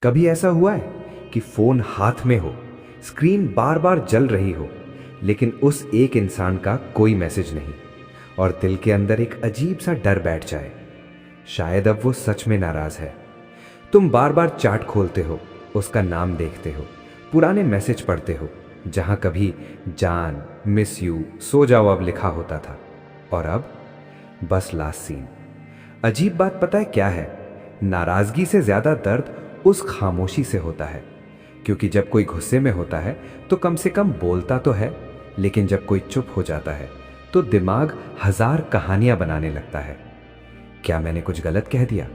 कभी ऐसा हुआ है कि फोन हाथ में हो, स्क्रीन बार बार जल रही हो, लेकिन उस एक इंसान का कोई मैसेज नहीं और दिल के अंदर एक अजीब सा डर बैठ जाए, शायद अब वो सच में नाराज है। तुम बार बार चैट खोलते हो, उसका नाम देखते हो, पुराने मैसेज पढ़ते हो जहां कभी जान, मिस यू, सो जाओ अब लिखा होता था, और अब बस लास्ट सीन। अजीब बात पता है क्या है? नाराजगी से ज्यादा दर्द उस खामोशी से होता है, क्योंकि जब कोई गुस्से में होता है तो कम से कम बोलता तो है, लेकिन जब कोई चुप हो जाता है तो दिमाग हजार कहानियां बनाने लगता है। क्या मैंने कुछ गलत कह दिया?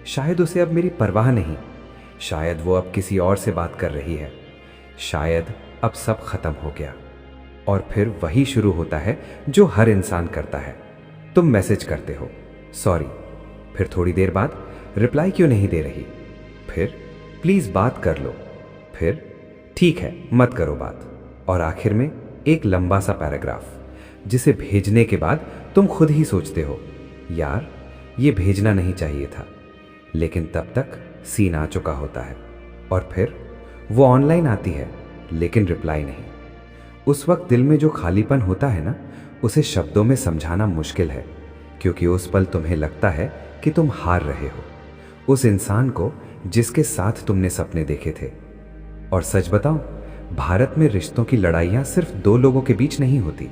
शायद उसे अब मेरी परवाह नहीं, शायद वो अब किसी और से बात कर रही है, शायद अब सब खत्म हो गया। और फिर वही शुरू होता है जो हर इंसान करता है। तुम मैसेज करते हो, सॉरी, फिर थोड़ी देर बाद रिप्लाई क्यों नहीं दे रही, फिर प्लीज बात कर लो, फिर ठीक है मत करो बात, और आखिर में एक लंबा सा पैराग्राफ जिसे भेजने के बाद तुम खुद ही सोचते हो, यार ये भेजना नहीं चाहिए था, लेकिन तब तक सीन आ चुका होता है। और फिर वो ऑनलाइन आती है, लेकिन रिप्लाई नहीं। उस वक्त दिल में जो खालीपन होता है ना, उसे शब्दों में समझाना मुश्किल है, क्योंकि उस पल तुम्हें लगता है कि तुम हार रहे हो उस इंसान को जिसके साथ तुमने सपने देखे थे। और सच बताऊं, भारत में रिश्तों की लड़ाइयां सिर्फ दो लोगों के बीच नहीं होती,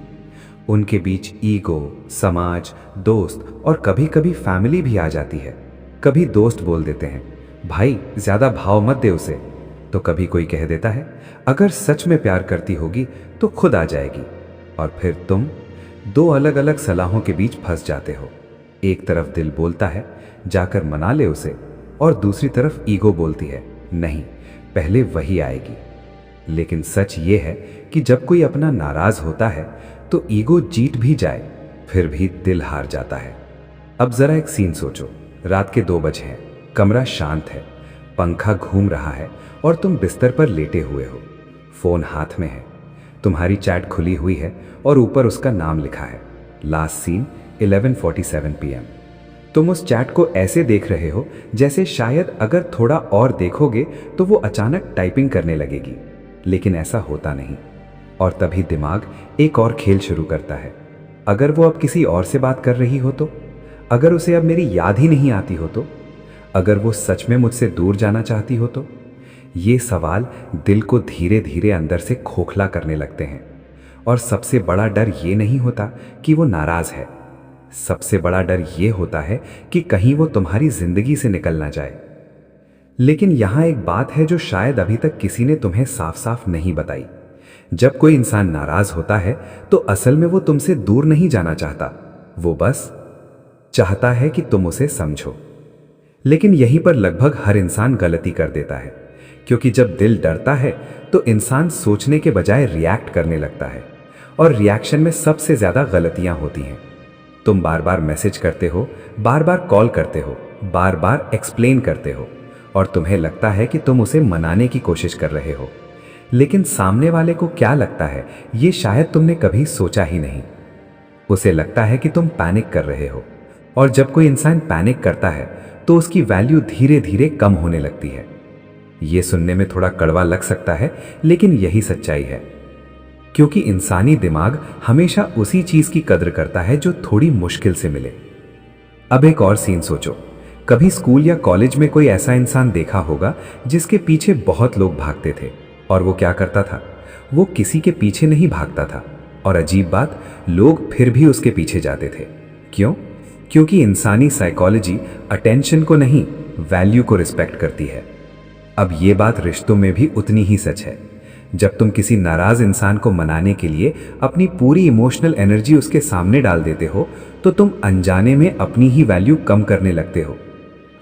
उनके बीच ईगो, समाज, दोस्त और कभी कभी फैमिली भी आ जाती है। कभी दोस्त बोल देते हैं, भाई ज्यादा भाव मत दे उसे, तो कभी कोई कह देता है, अगर सच में प्यार करती होगी तो खुद आ जाएगी। और फिर तुम दो अलग अलग सलाहों के बीच फंस जाते हो। एक तरफ दिल बोलता है जाकर मना ले उसे, और दूसरी तरफ ईगो बोलती है नहीं, पहले वही आएगी। लेकिन सच ये है कि जब कोई अपना नाराज होता है तो ईगो जीत भी जाए, फिर भी दिल हार जाता है। अब जरा एक सीन सोचो, रात के 2 बजे हैं, कमरा शांत है, पंखा घूम रहा है और तुम बिस्तर पर लेटे हुए हो, फोन हाथ में है, तुम्हारी चैट खुली हुई है और ऊपर उसका नाम लिखा है, लास्ट सीन 11:47 PM। तुम उस चैट को ऐसे देख रहे हो जैसे शायद अगर थोड़ा और देखोगे तो वो अचानक टाइपिंग करने लगेगी, लेकिन ऐसा होता नहीं। और तभी दिमाग एक और खेल शुरू करता है, अगर वो अब किसी और से बात कर रही हो तो, अगर उसे अब मेरी याद ही नहीं आती हो तो, अगर वो सच में मुझसे दूर जाना चाहती हो तो। ये सवाल दिल को धीरे धीरे अंदर से खोखला करने लगते हैं। और सबसे बड़ा डर ये नहीं होता कि वो नाराज है, सबसे बड़ा डर ये होता है कि कहीं वो तुम्हारी जिंदगी से निकल ना जाए। लेकिन यहां एक बात है जो शायद अभी तक किसी ने तुम्हें साफ साफ नहीं बताई। जब कोई इंसान नाराज होता है तो असल में वो तुमसे दूर नहीं जाना चाहता, वो बस चाहता है कि तुम उसे समझो। लेकिन यहीं पर लगभग हर इंसान गलती कर देता है, क्योंकि जब दिल डरता है तो इंसान सोचने के बजाय रिएक्ट करने लगता है, और रिएक्शन में सबसे ज्यादा गलतियां होती हैं। तुम बार बार मैसेज करते हो, बार बार कॉल करते हो, बार बार एक्सप्लेन करते हो, और तुम्हें लगता है कि तुम उसे मनाने की कोशिश कर रहे हो, लेकिन सामने वाले को क्या लगता है ये शायद तुमने कभी सोचा ही नहीं। उसे लगता है कि तुम पैनिक कर रहे हो, और जब कोई इंसान पैनिक करता है तो उसकी वैल्यू धीरे धीरे कम होने लगती है। ये सुनने में थोड़ा कड़वा लग सकता है, लेकिन यही सच्चाई है, क्योंकि इंसानी दिमाग हमेशा उसी चीज की कद्र करता है जो थोड़ी मुश्किल से मिले। अब एक और सीन सोचो, कभी स्कूल या कॉलेज में कोई ऐसा इंसान देखा होगा जिसके पीछे बहुत लोग भागते थे, और वो क्या करता था? वो किसी के पीछे नहीं भागता था, और अजीब बात, लोग फिर भी उसके पीछे जाते थे। क्यों? क्योंकि इंसानी साइकोलॉजी अटेंशन को नहीं, वैल्यू को रिस्पेक्ट करती है। अब ये बात रिश्तों में भी उतनी ही सच है। जब तुम किसी नाराज इंसान को मनाने के लिए अपनी पूरी इमोशनल एनर्जी उसके सामने डाल देते हो तो तुम अनजाने में अपनी ही वैल्यू कम करने लगते हो,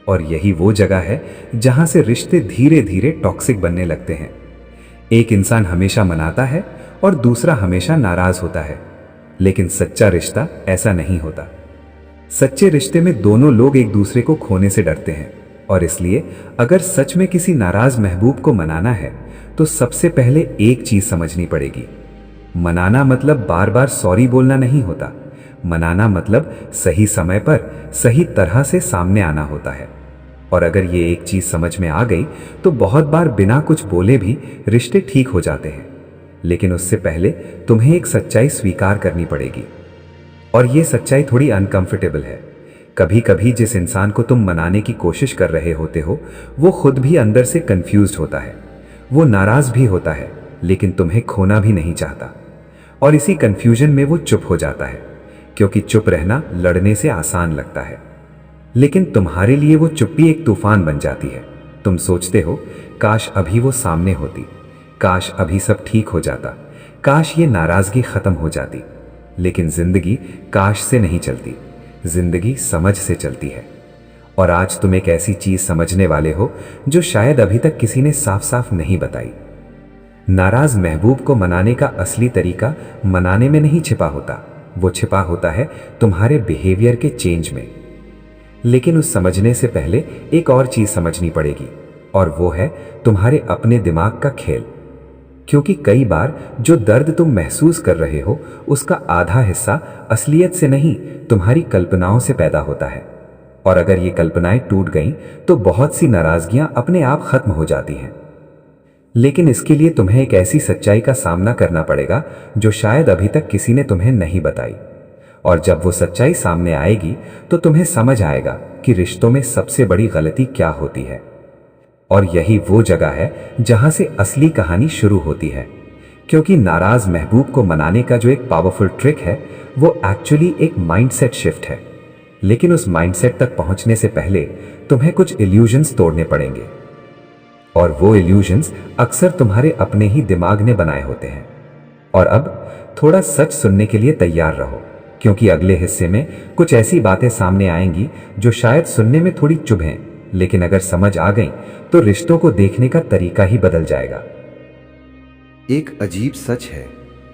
और यही वो जगह है जहां से रिश्ते धीरे धीरे टॉक्सिक बनने लगते हैं। एक इंसान हमेशा मनाता है और दूसरा हमेशा नाराज होता है, लेकिन सच्चा रिश्ता ऐसा नहीं होता। सच्चे रिश्ते में दोनों लोग एक दूसरे को खोने से डरते हैं, और इसलिए अगर सच में किसी नाराज महबूब को मनाना है तो सबसे पहले एक चीज समझनी पड़ेगी, मनाना मतलब बार बार सॉरी बोलना नहीं होता, मनाना मतलब सही समय पर सही तरह से सामने आना होता है। और अगर ये एक चीज समझ में आ गई तो बहुत बार बिना कुछ बोले भी रिश्ते ठीक हो जाते हैं। लेकिन उससे पहले तुम्हें एक सच्चाई स्वीकार करनी पड़ेगी, और ये सच्चाई थोड़ी अनकंफर्टेबल है। कभी कभी जिस इंसान को तुम मनाने की कोशिश कर रहे होते हो वो खुद भी अंदर से कंफ्यूज्ड होता है। वो नाराज भी होता है लेकिन तुम्हें खोना भी नहीं चाहता, और इसी कंफ्यूजन में वो चुप हो जाता है, क्योंकि चुप रहना लड़ने से आसान लगता है। लेकिन तुम्हारे लिए वो चुप्पी एक तूफान बन जाती है। तुम सोचते हो काश अभी वो सामने होती, काश अभी सब ठीक हो जाता, काश ये नाराजगी खत्म हो जाती। लेकिन जिंदगी काश से नहीं चलती, जिंदगी समझ से चलती है। और आज तुम एक ऐसी चीज समझने वाले हो जो शायद अभी तक किसी ने साफ साफ नहीं बताई। नाराज महबूब को मनाने का असली तरीका मनाने में नहीं छिपा होता, वो छिपा होता है तुम्हारे बिहेवियर के चेंज में। लेकिन उस समझने से पहले एक और चीज समझनी पड़ेगी, और वो है तुम्हारे अपने दिमाग का खेल। क्योंकि कई बार जो दर्द तुम महसूस कर रहे हो उसका आधा हिस्सा असलियत से नहीं तुम्हारी कल्पनाओं से पैदा होता है। और अगर ये कल्पनाएं टूट गईं तो बहुत सी नाराजगियां अपने आप खत्म हो जाती हैं। लेकिन इसके लिए तुम्हें एक ऐसी सच्चाई का सामना करना पड़ेगा जो शायद अभी तक किसी ने तुम्हें नहीं बताई। और जब वो सच्चाई सामने आएगी तो तुम्हें समझ आएगा कि रिश्तों में सबसे बड़ी गलती क्या होती है। और यही वो जगह है जहां से असली कहानी शुरू होती है। क्योंकि नाराज महबूब को मनाने का जो एक पावरफुल ट्रिक है वो एक्चुअली एक माइंडसेट शिफ्ट है। लेकिन उस माइंडसेट तक पहुंचने से पहले तुम्हें कुछ इल्यूजन्स तोड़ने पड़ेंगे, और वो इल्यूजन्स अक्सर तुम्हारे अपने ही दिमाग ने बनाए होते हैं। और अब थोड़ा सच सुनने के लिए तैयार रहो, क्योंकि अगले हिस्से में कुछ ऐसी बातें सामने आएंगी जो शायद सुनने में थोड़ी चुभें, लेकिन अगर समझ आ गई तो रिश्तों को देखने का तरीका ही बदल जाएगा। एक अजीब सच है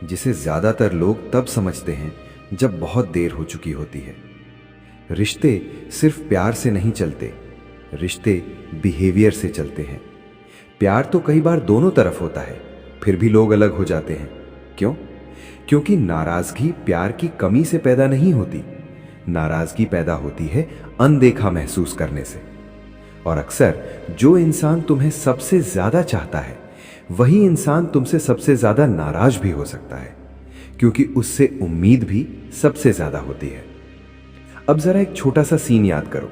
जिसे ज्यादातर लोग तब समझते हैं जब बहुत देर हो चुकी होती है। रिश्ते सिर्फ प्यार से नहीं चलते, रिश्ते बिहेवियर से चलते हैं। प्यार तो कई बार दोनों तरफ होता है, फिर भी लोग अलग हो जाते हैं। क्यों? क्योंकि नाराजगी प्यार की कमी से पैदा नहीं होती, नाराजगी पैदा होती है अनदेखा महसूस करने से। और अक्सर जो इंसान तुम्हें सबसे ज्यादा चाहता है वही इंसान तुमसे सबसे ज्यादा नाराज भी हो सकता है, क्योंकि उससे उम्मीद भी सबसे ज्यादा होती है। अब जरा एक छोटा सा सीन याद करो।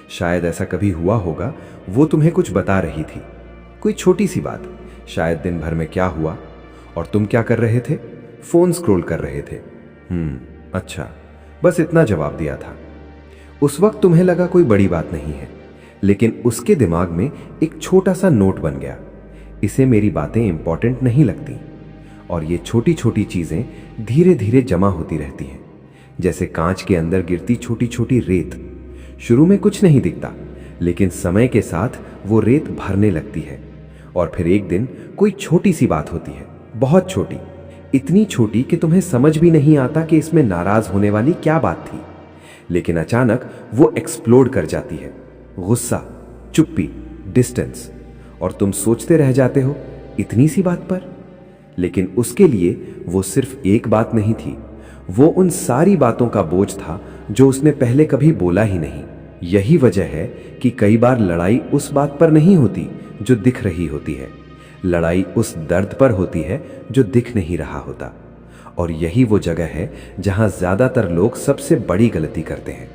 शायद ऐसा कभी हुआ होगा, वो तुम्हें कुछ बता रही थी, कोई छोटी सी बात, शायद दिन भर में क्या हुआ, और तुम क्या कर रहे थे? फोन स्क्रॉल कर रहे थे। अच्छा, बस इतना जवाब दिया था। उस वक्त तुम्हें लगा कोई बड़ी बात नहीं है, लेकिन उसके दिमाग में एक छोटा सा नोट बन गया, इसे मेरी बातें इंपॉर्टेंट नहीं लगती। और ये छोटी छोटी चीजें धीरे धीरे जमा होती रहती हैं, जैसे कांच के अंदर गिरती छोटी छोटी रेत। शुरू में कुछ नहीं दिखता, लेकिन समय के साथ वो रेत भरने लगती है। और फिर एक दिन कोई छोटी सी बात होती है, बहुत छोटी, इतनी छोटी कि तुम्हें समझ भी नहीं आता कि इसमें नाराज होने वाली क्या बात थी। लेकिन अचानक वो एक्सप्लोड कर जाती है, गुस्सा, चुप्पी, डिस्टेंस, और तुम सोचते रह जाते हो इतनी सी बात पर। लेकिन उसके लिए वो सिर्फ एक बात नहीं थी, वो उन सारी बातों का बोझ था जो उसने पहले कभी बोला ही नहीं। यही वजह है कि कई बार लड़ाई उस बात पर नहीं होती जो दिख रही होती है, लड़ाई उस दर्द पर होती है जो दिख नहीं रहा होता। और यही वो जगह है जहां ज्यादातर लोग सबसे बड़ी गलती करते हैं।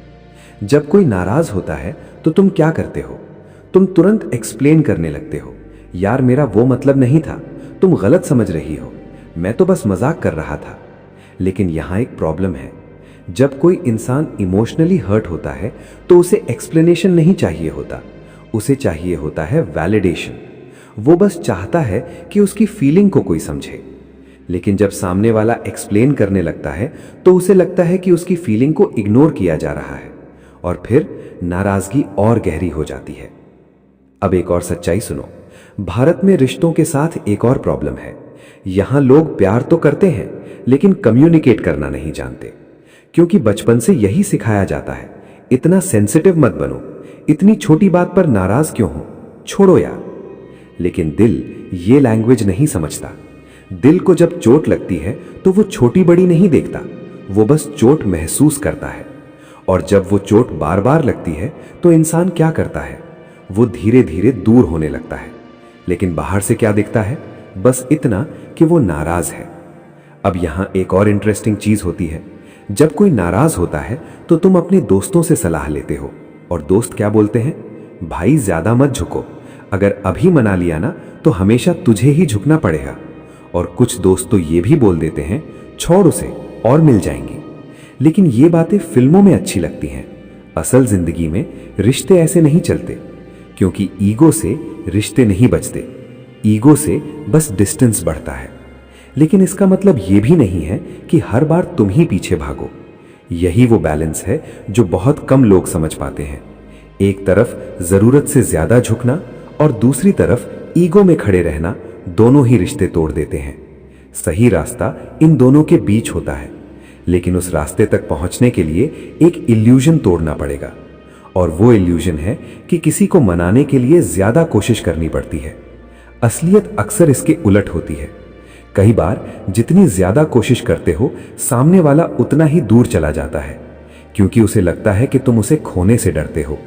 जब कोई नाराज होता है तो तुम क्या करते हो? तुम तुरंत एक्सप्लेन करने लगते हो, यार मेरा वो मतलब नहीं था, तुम गलत समझ रही हो, मैं तो बस मजाक कर रहा था। लेकिन यहां एक प्रॉब्लम है, जब कोई इंसान इमोशनली हर्ट होता है तो उसे एक्सप्लेनेशन नहीं चाहिए होता, उसे चाहिए होता है वैलिडेशन। वो बस चाहता है कि उसकी फीलिंग को कोई समझे। लेकिन जब सामने वाला एक्सप्लेन करने लगता है तो उसे लगता है कि उसकी फीलिंग को इग्नोर किया जा रहा है, और फिर नाराजगी और गहरी हो जाती है। अब एक और सच्चाई सुनो, भारत में रिश्तों के साथ एक और प्रॉब्लम है। यहां लोग प्यार तो करते हैं लेकिन कम्युनिकेट करना नहीं जानते, क्योंकि बचपन से यही सिखाया जाता है, इतना सेंसिटिव मत बनो, इतनी छोटी बात पर नाराज क्यों हो, छोड़ो यार। लेकिन दिल ये लैंग्वेज नहीं समझता। दिल को जब चोट लगती है तो वो छोटी बड़ी नहीं देखता, वो बस चोट महसूस करता है। और जब वो चोट बार बार लगती है तो इंसान क्या करता है? वो धीरे धीरे दूर होने लगता है। लेकिन बाहर से क्या दिखता है? बस इतना कि वो नाराज है। अब यहां एक और इंटरेस्टिंग चीज होती है। जब कोई नाराज होता है तो तुम अपने दोस्तों से सलाह लेते हो, और दोस्त क्या बोलते हैं? भाई ज्यादा मत झुको, अगर अभी मना लिया ना तो हमेशा तुझे ही झुकना पड़ेगा। और कुछ दोस्त तो ये भी बोल देते हैं, छोड़ उसे और मिल जाएंगी। लेकिन ये बातें फिल्मों में अच्छी लगती हैं। असल जिंदगी में रिश्ते ऐसे नहीं चलते, क्योंकि ईगो से रिश्ते नहीं बचते, ईगो से बस डिस्टेंस बढ़ता है। लेकिन इसका मतलब ये भी नहीं है कि हर बार तुम ही पीछे भागो। यही वो बैलेंस है जो बहुत कम लोग समझ पाते हैं। एक तरफ जरूरत से ज्यादा झुकना और दूसरी तरफ ईगो में खड़े रहना, दोनों ही रिश्ते तोड़ देते हैं। सही रास्ता इन दोनों के बीच होता है, लेकिन उस रास्ते तक पहुंचने के लिए एक इल्यूजन तोड़ना पड़ेगा। और वो इल्यूजन है कि किसी को मनाने के लिए ज्यादा कोशिश करनी पड़ती है। असलियत अक्सर इसके उलट होती है। कई बार जितनी ज्यादा कोशिश करते हो, सामने वाला उतना ही दूर चला जाता है, क्योंकि उसे लगता है कि तुम उसे खोने से डरते हो।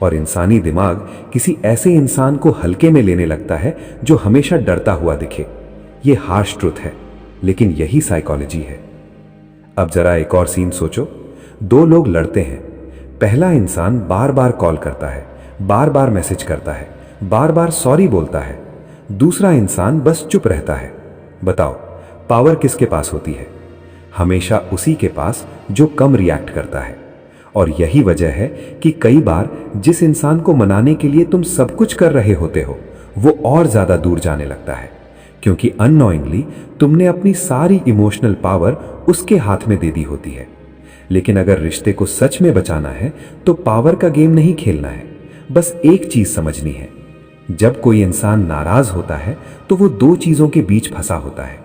और इंसानी दिमाग किसी ऐसे इंसान को हल्के में लेने लगता है जो हमेशा डरता हुआ दिखे। ये हार्श ट्रुथ है, लेकिन यही साइकोलॉजी है। अब जरा एक और सीन सोचो। दो लोग लड़ते हैं। पहला इंसान बार बार कॉल करता है, बार बार मैसेज करता है, बार बार सॉरी बोलता है। दूसरा इंसान बस चुप रहता है। बताओ, पावर किसके पास होती है? हमेशा उसी के पास जो कम रिएक्ट करता है। और यही वजह है कि कई बार जिस इंसान को मनाने के लिए तुम सब कुछ कर रहे होते हो, वो और ज्यादा दूर जाने लगता है, क्योंकि अननोइंगली तुमने अपनी सारी इमोशनल पावर उसके हाथ में दे दी होती है। लेकिन अगर रिश्ते को सच में बचाना है तो पावर का गेम नहीं खेलना है, बस एक चीज समझनी है। जब कोई इंसान नाराज होता है तो वो दो चीजों के बीच फंसा होता है।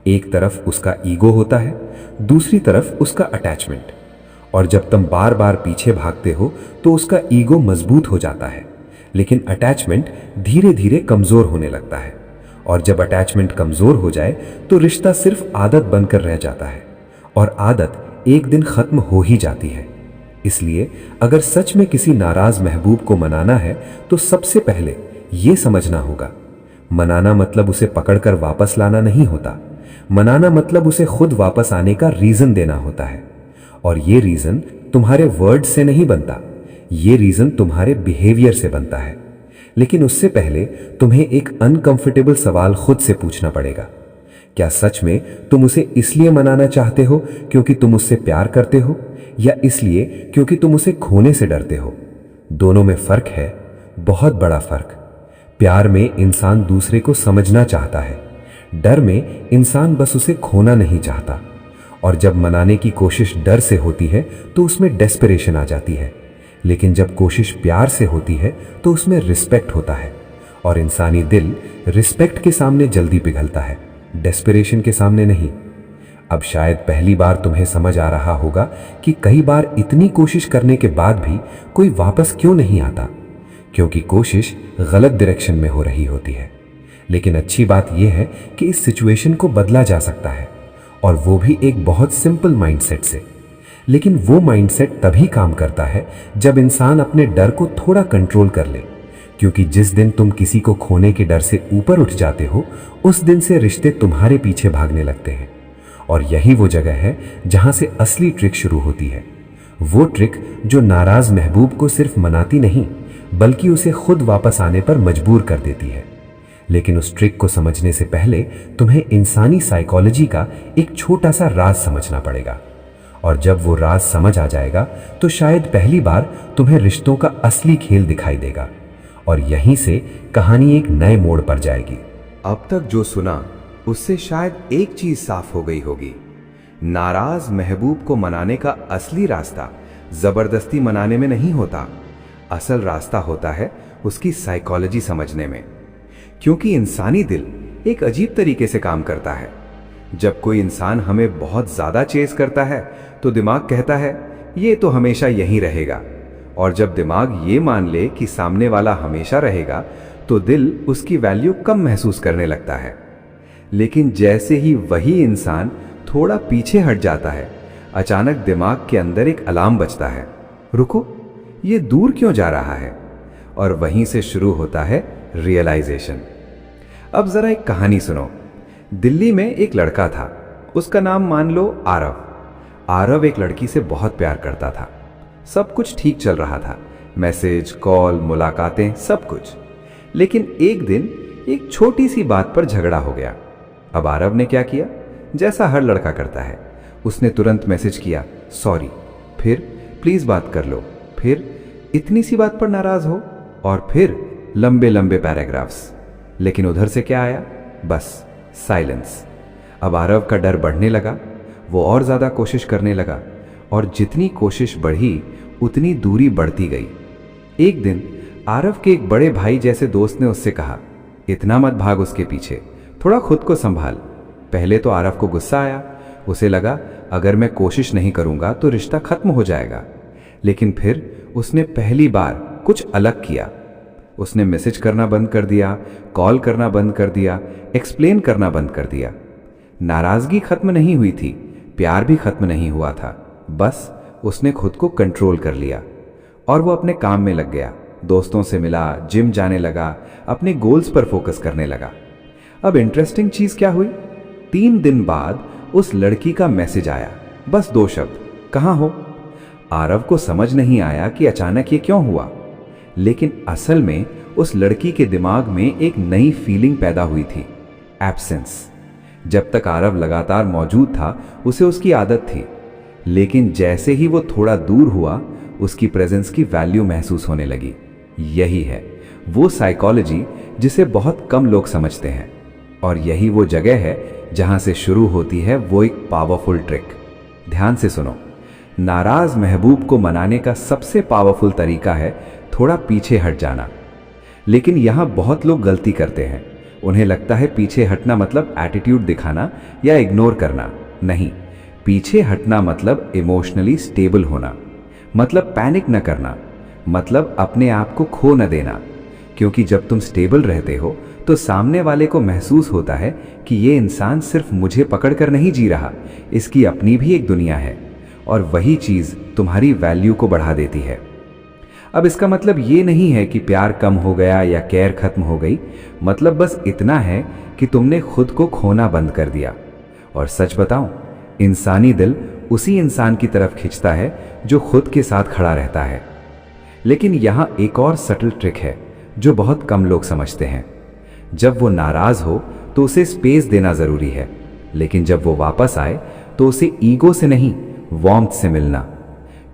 एक तरफ उसका ईगो होता है, दूसरी तरफ उसका अटैचमेंट। और जब तुम बार बार पीछे भागते हो तो उसका ईगो मजबूत हो जाता है, लेकिन अटैचमेंट धीरे धीरे कमजोर होने लगता है। और जब अटैचमेंट कमजोर हो जाए तो रिश्ता सिर्फ आदत बनकर रह जाता है, और आदत एक दिन खत्म हो ही जाती है। इसलिए अगर सच में किसी नाराज महबूब को मनाना है तो सबसे पहले ये समझना होगा, मनाना मतलब उसे पकड़कर वापस लाना नहीं होता। मनाना मतलब उसे खुद वापस आने का रीजन देना होता है। और ये रीजन तुम्हारे वर्ड से नहीं बनता, ये रीजन तुम्हारे बिहेवियर से बनता है। लेकिन उससे पहले तुम्हें एक अनकंफर्टेबल सवाल खुद से पूछना पड़ेगा। क्या सच में तुम उसे इसलिए मनाना चाहते हो क्योंकि तुम उससे प्यार करते हो, या इसलिए क्योंकि तुम उसे खोने से डरते हो? दोनों में फर्क है, बहुत बड़ा फर्क। प्यार में इंसान दूसरे को समझना चाहता है, डर में इंसान बस उसे खोना नहीं चाहता। और जब मनाने की कोशिश डर से होती है तो उसमें डेस्परेशन आ जाती है, लेकिन जब कोशिश प्यार से होती है तो उसमें रिस्पेक्ट होता है। और इंसानी दिल रिस्पेक्ट के सामने जल्दी पिघलता है, डेस्परेशन के सामने नहीं। अब शायद पहली बार तुम्हें समझ आ रहा होगा कि कई बार इतनी कोशिश करने के बाद भी कोई वापस क्यों नहीं आता, क्योंकि कोशिश गलत डायरेक्शन में हो रही होती है। लेकिन अच्छी बात यह है कि इस सिचुएशन को बदला जा सकता है, और वो भी एक बहुत सिंपल माइंडसेट से। लेकिन वो माइंडसेट तभी काम करता है जब इंसान अपने डर को थोड़ा कंट्रोल कर ले, क्योंकि जिस दिन तुम किसी को खोने के डर से ऊपर उठ जाते हो, उस दिन से रिश्ते तुम्हारे पीछे भागने लगते हैं। और यही वो जगह है जहां से असली ट्रिक शुरू होती है। वो ट्रिक जो नाराज महबूब को सिर्फ मनाती नहीं, बल्कि उसे खुद वापस आने पर मजबूर कर देती है। लेकिन उस ट्रिक को समझने से पहले तुम्हें इंसानी साइकोलॉजी का एक छोटा सा राज समझना पड़ेगा। और जब वो राज समझ आ जाएगा तो शायद पहली बार तुम्हें रिश्तों का असली खेल दिखाई देगा, और यहीं से कहानी एक नए मोड़ पर जाएगी। अब तक जो सुना उससे शायद एक चीज साफ हो गई होगी। नाराज महबूब को मनाने का असली रास्ता जबरदस्ती मनाने में नहीं होता, असल रास्ता होता है उसकी साइकोलॉजी समझने में। क्योंकि इंसानी दिल एक अजीब तरीके से काम करता है। जब कोई इंसान हमें बहुत ज्यादा चेस करता है तो दिमाग कहता है ये तो हमेशा यहीं रहेगा, और जब दिमाग ये मान ले कि सामने वाला हमेशा रहेगा तो दिल उसकी वैल्यू कम महसूस करने लगता है। लेकिन जैसे ही वही इंसान थोड़ा पीछे हट जाता है, अचानक दिमाग के अंदर एक अलार्म बजता है, रुको, ये दूर क्यों जा रहा है? और वहीं से शुरू होता है रियलाइजेशन। अब जरा एक कहानी सुनो। दिल्ली में एक लड़का था, उसका नाम मान लो आरव। आरव एक लड़की से बहुत प्यार करता था। सब कुछ ठीक चल रहा था, मैसेज, कॉल, मुलाकातें, सब कुछ। लेकिन एक दिन एक छोटी सी बात पर झगड़ा हो गया। अब आरव ने क्या किया? जैसा हर लड़का करता है, उसने तुरंत मैसेज किया, सॉरी, फिर प्लीज बात कर लो, फिर इतनी सी बात पर नाराज हो, और फिर लंबे लंबे पैराग्राफ्स। लेकिन उधर से क्या आया? बस साइलेंस। अब आरव का डर बढ़ने लगा। वो और ज्यादा कोशिश करने लगा, और जितनी कोशिश बढ़ी उतनी दूरी बढ़ती गई। एक दिन आरव के एक बड़े भाई जैसे दोस्त ने उससे कहा, इतना मत भाग उसके पीछे, थोड़ा खुद को संभाल। पहले तो आरव को गुस्सा आया। उसे लगा अगर मैं कोशिश नहीं करूंगा तो रिश्ता खत्म हो जाएगा। लेकिन फिर उसने पहली बार कुछ अलग किया। उसने मैसेज करना बंद कर दिया, कॉल करना बंद कर दिया, एक्सप्लेन करना बंद कर दिया। नाराजगी खत्म नहीं हुई थी, प्यार भी खत्म नहीं हुआ था, बस उसने खुद को कंट्रोल कर लिया। और वो अपने काम में लग गया, दोस्तों से मिला, जिम जाने लगा, अपने गोल्स पर फोकस करने लगा। अब इंटरेस्टिंग चीज क्या हुई? 3 दिन बाद उस लड़की का मैसेज आया, बस 2 शब्द, कहाँ हो? आरव को समझ नहीं आया कि अचानक ये क्यों हुआ। लेकिन असल में उस लड़की के दिमाग में एक नई फीलिंग पैदा हुई थी, एब्सेंस। जब तक आरव लगातार मौजूद था उसे उसकी आदत थी, लेकिन जैसे ही वो थोड़ा दूर हुआ उसकी प्रेजेंस की वैल्यू महसूस होने लगी। यही है वो साइकोलॉजी जिसे बहुत कम लोग समझते हैं, और यही वो जगह है जहां से शुरू होती है वो एक पावरफुल ट्रिक। ध्यान से सुनो। नाराज महबूब को मनाने का सबसे पावरफुल तरीका है थोड़ा पीछे हट जाना। लेकिन यहां बहुत लोग गलती करते हैं। उन्हें लगता है पीछे हटना मतलब एटीट्यूड दिखाना या इग्नोर करना। नहीं, पीछे हटना मतलब इमोशनली स्टेबल होना, मतलब पैनिक न करना, मतलब अपने आप को खो न देना। क्योंकि जब तुम स्टेबल रहते हो तो सामने वाले को महसूस होता है कि ये इंसान सिर्फ मुझे पकड़कर नहीं जी रहा, इसकी अपनी भी एक दुनिया है, और वही चीज तुम्हारी वैल्यू को बढ़ा देती है। अब इसका मतलब ये नहीं है कि प्यार कम हो गया या केयर खत्म हो गई, मतलब बस इतना है कि तुमने खुद को खोना बंद कर दिया। और सच बताऊं, इंसानी दिल उसी इंसान की तरफ खिंचता है जो खुद के साथ खड़ा रहता है। लेकिन यहां एक और सटल ट्रिक है जो बहुत कम लोग समझते हैं। जब वो नाराज हो तो उसे स्पेस देना जरूरी है, लेकिन जब वो वापस आए तो उसे ईगो से नहीं, वार्मथ से मिलना।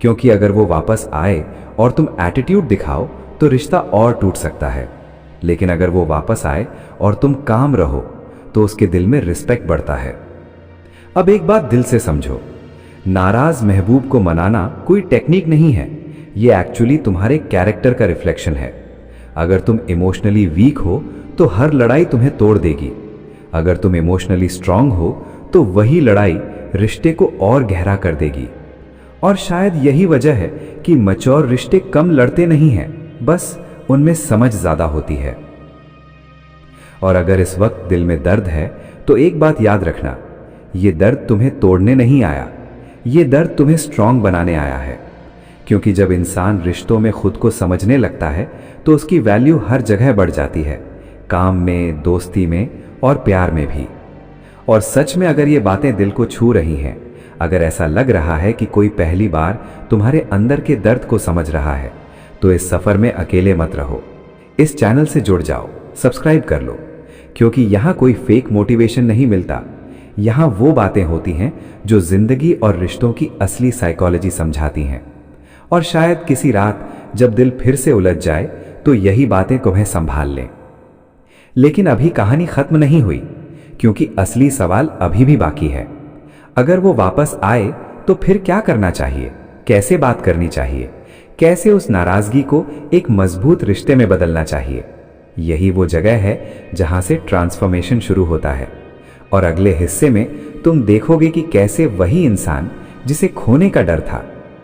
क्योंकि अगर वो वापस आए और तुम एटीट्यूड दिखाओ तो रिश्ता और टूट सकता है। लेकिन अगर वो वापस आए और तुम काम रहो तो उसके दिल में रिस्पेक्ट बढ़ता है। अब एक बात दिल से समझो, नाराज महबूब को मनाना कोई टेक्निक नहीं है, ये एक्चुअली तुम्हारे कैरेक्टर का रिफ्लेक्शन है। अगर तुम इमोशनली वीक हो तो हर लड़ाई तुम्हें तोड़ देगी। अगर तुम इमोशनली स्ट्रांग हो तो वही लड़ाई रिश्ते को और गहरा कर देगी। और शायद यही वजह है कि मैच्योर रिश्ते कम लड़ते नहीं हैं, बस उनमें समझ ज्यादा होती है। और अगर इस वक्त दिल में दर्द है तो एक बात याद रखना, ये दर्द तुम्हें तोड़ने नहीं आया, ये दर्द तुम्हें स्ट्रांग बनाने आया है। क्योंकि जब इंसान रिश्तों में खुद को समझने लगता है तो उसकी वैल्यू हर जगह बढ़ जाती है, काम में, दोस्ती में और प्यार में भी। और सच में अगर ये बातें दिल को छू रही हैं, अगर ऐसा लग रहा है कि कोई पहली बार तुम्हारे अंदर के दर्द को समझ रहा है, तो इस सफर में अकेले मत रहो। इस चैनल से जुड़ जाओ, सब्सक्राइब कर लो, क्योंकि यहाँ कोई फेक मोटिवेशन नहीं मिलता। यहाँ वो बातें होती हैं जो जिंदगी और रिश्तों की असली साइकोलॉजी समझाती हैं। और शायद किसी रात जब दिल फिर से उलझ जाए तो यही बातें तुम्हें संभाल लें। लेकिन अभी कहानी खत्म नहीं हुई, क्योंकि असली सवाल अभी भी बाकी है। अगर वो वापस आए तो फिर क्या करना चाहिए, कैसे बात करनी चाहिए, कैसे उस नाराजगी को एक मजबूत रिश्ते में बदलना चाहिए। यही वो जगह है जहां से ट्रांसफॉर्मेशन शुरू होता है। और अगले हिस्से में तुम देखोगे कि कैसे वही इंसान जिसे खोने का डर था,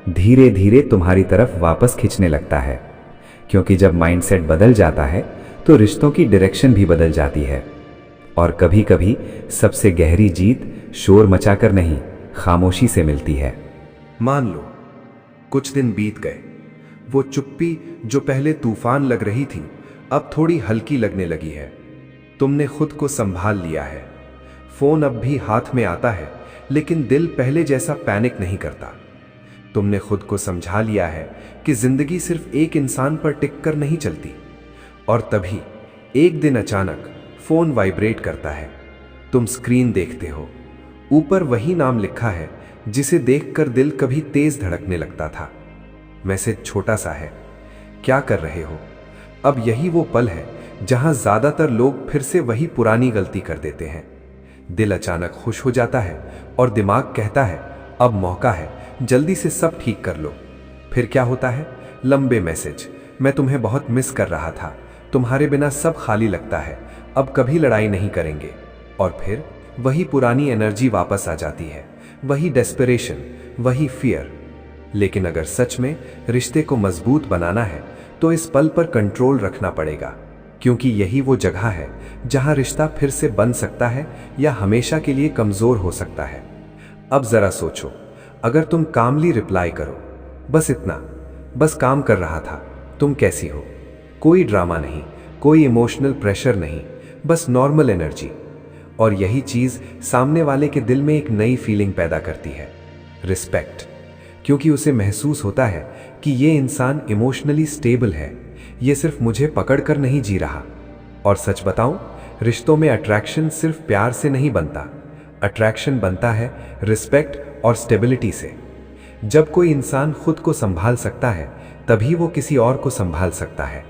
धीरे धीरे तुम्हारी तरफ वापस खींचने लगता है। क्योंकि जब माइंडसेट बदल जाता है तो रिश्तों की डायरेक्शन भी बदल जाती है। और कभी कभी सबसे गहरी जीत शोर मचाकर नहीं, खामोशी से मिलती है। मान लो कुछ दिन बीत गए, वो चुप्पी जो पहले तूफान लग रही थी अब थोड़ी हल्की लगने लगी है। तुमने खुद को संभाल लिया है। फोन अब भी हाथ में आता है, लेकिन दिल पहले जैसा पैनिक नहीं करता। तुमने खुद को समझा लिया है कि जिंदगी सिर्फ एक इंसान पर टिक कर नहीं चलती। और तभी एक दिन अचानक फोन वाइब्रेट करता है। तुम स्क्रीन देखते हो, ऊपर वही नाम लिखा है जिसे देखकर दिल कभी तेज धड़कने लगता था। मैसेज छोटा सा है, क्या कर रहे हो। अब यही वो पल है जहां ज्यादातर लोग फिर से वही पुरानी गलती कर देते हैं। दिल अचानक खुश हो जाता है और दिमाग कहता है अब मौका है, जल्दी से सब ठीक कर लो। फिर क्या होता है, लंबे मैसेज, मैं तुम्हें बहुत मिस कर रहा था, तुम्हारे बिना सब खाली लगता है, अब कभी लड़ाई नहीं करेंगे। और फिर वही पुरानी एनर्जी वापस आ जाती है, वही डेस्परेशन, वही फियर। लेकिन अगर सच में रिश्ते को मजबूत बनाना है तो इस पल पर कंट्रोल रखना पड़ेगा, क्योंकि यही वो जगह है जहां रिश्ता फिर से बन सकता है या हमेशा के लिए कमजोर हो सकता है। अब जरा सोचो, अगर तुम कामली रिप्लाई करो, बस इतना, बस काम कर रहा था, तुम कैसी हो, कोई ड्रामा नहीं, कोई इमोशनल प्रेशर नहीं, बस नॉर्मल एनर्जी, और यही चीज सामने वाले के दिल में एक नई फीलिंग पैदा करती है, रिस्पेक्ट। क्योंकि उसे महसूस होता है कि ये इंसान इमोशनली स्टेबल है, ये सिर्फ मुझे पकड़कर नहीं जी रहा। और सच बताऊं, रिश्तों में अट्रैक्शन सिर्फ प्यार से नहीं बनता, अट्रैक्शन बनता है रिस्पेक्ट और स्टेबिलिटी से। जब कोई इंसान खुद को संभाल सकता है तभी वो किसी और को संभाल सकता है।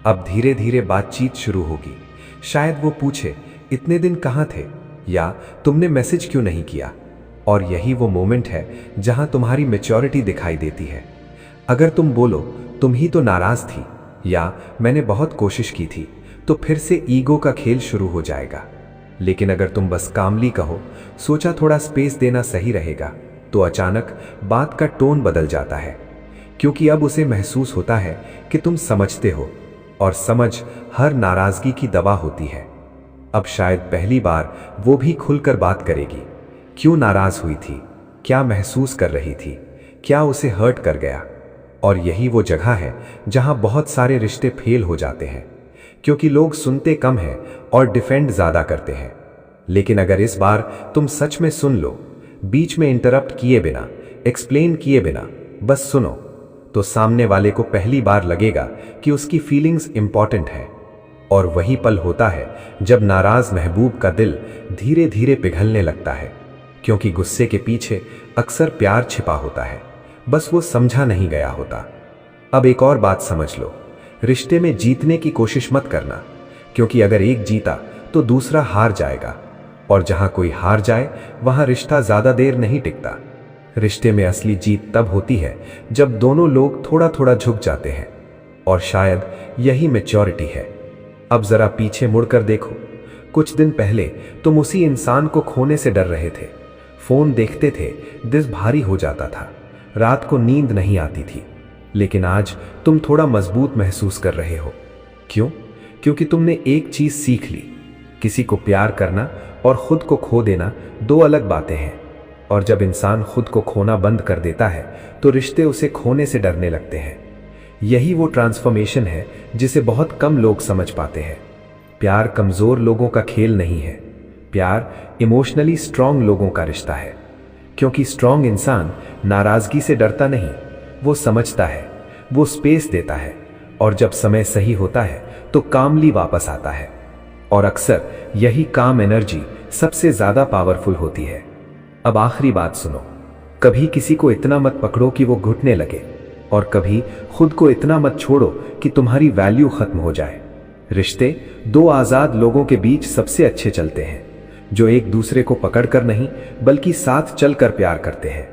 अब धीरे धीरे बातचीत शुरू होगी। शायद वो पूछे, इतने दिन कहाँ थे, या तुमने मैसेज क्यों नहीं किया। और यही वो मोमेंट है जहां तुम्हारी मैच्योरिटी दिखाई देती है। अगर तुम बोलो तुम ही तो नाराज थी, या मैंने बहुत कोशिश की थी, तो फिर से ईगो का खेल शुरू हो जाएगा। लेकिन अगर तुम बस कामली कहो, सोचा थोड़ा स्पेस देना सही रहेगा, तो अचानक बात का टोन बदल जाता है। क्योंकि अब उसे महसूस होता है कि तुम समझते हो, और समझ हर नाराजगी की दवा होती है। अब शायद पहली बार वो भी खुलकर बात करेगी। क्यों नाराज हुई थी, क्या महसूस कर रही थी, क्या उसे हर्ट कर गया। और यही वो जगह है जहां बहुत सारे रिश्ते फेल हो जाते हैं, क्योंकि लोग सुनते कम हैं और डिफेंड ज्यादा करते हैं। लेकिन अगर इस बार तुम सच में सुन लो, बीच में इंटरप्ट किए बिना, एक्सप्लेन किए बिना, बस सुनो, तो सामने वाले को पहली बार लगेगा कि उसकी फीलिंग्स इंपॉर्टेंट है। और वही पल होता है जब नाराज महबूब का दिल धीरे धीरे पिघलने लगता है, क्योंकि गुस्से के पीछे अक्सर प्यार छिपा होता है, बस वो समझा नहीं गया होता। अब एक और बात समझ लो, रिश्ते में जीतने की कोशिश मत करना, क्योंकि अगर एक जीता तो दूसरा हार जाएगा, और जहां कोई हार जाए वहां रिश्ता ज्यादा देर नहीं टिकता। रिश्ते में असली जीत तब होती है जब दोनों लोग थोड़ा थोड़ा झुक जाते हैं, और शायद यही मैच्योरिटी है। अब जरा पीछे मुड़कर देखो, कुछ दिन पहले तुम उसी इंसान को खोने से डर रहे थे, फोन देखते थे, दिल भारी हो जाता था, रात को नींद नहीं आती थी। लेकिन आज तुम थोड़ा मजबूत महसूस कर रहे हो। क्यों? क्योंकि तुमने एक चीज सीख ली, किसी को प्यार करना और खुद को खो देना दो अलग बातें हैं। और जब इंसान खुद को खोना बंद कर देता है तो रिश्ते उसे खोने से डरने लगते हैं। यही वो ट्रांसफॉर्मेशन है जिसे बहुत कम लोग समझ पाते हैं। प्यार कमजोर लोगों का खेल नहीं है, प्यार इमोशनली स्ट्रांग लोगों का रिश्ता है। क्योंकि स्ट्रांग इंसान नाराजगी से डरता नहीं, वो समझता है, वो स्पेस देता है, और जब समय सही होता है तो कामली वापस आता है। और अक्सर यही काम एनर्जी सबसे ज्यादा पावरफुल होती है। अब आखिरी बात सुनो, कभी किसी को इतना मत पकड़ो कि वो घुटने लगे, और कभी खुद को इतना मत छोड़ो कि तुम्हारी वैल्यू खत्म हो जाए। रिश्ते दो आजाद लोगों के बीच सबसे अच्छे चलते हैं, जो एक दूसरे को पकड़कर नहीं बल्कि साथ चलकर प्यार करते हैं।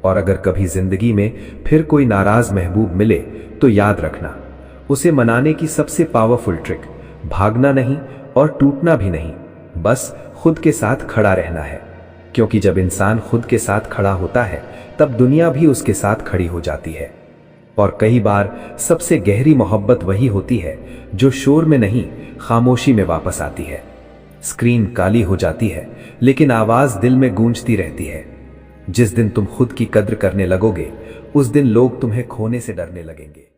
और अगर कभी जिंदगी में फिर कोई नाराज महबूब मिले तो याद रखना, उसे मनाने की सबसे पावरफुल ट्रिक भागना नहीं और टूटना भी नहीं, बस खुद के साथ खड़ा रहना है। क्योंकि जब इंसान खुद के साथ खड़ा होता है तब दुनिया भी उसके साथ खड़ी हो जाती है। और कई बार सबसे गहरी मोहब्बत वही होती है जो शोर में नहीं, खामोशी में वापस आती है। स्क्रीन काली हो जाती है लेकिन आवाज दिल में गूंजती रहती है। जिस दिन तुम खुद की कद्र करने लगोगे उस दिन लोग तुम्हें खोने से डरने लगेंगे।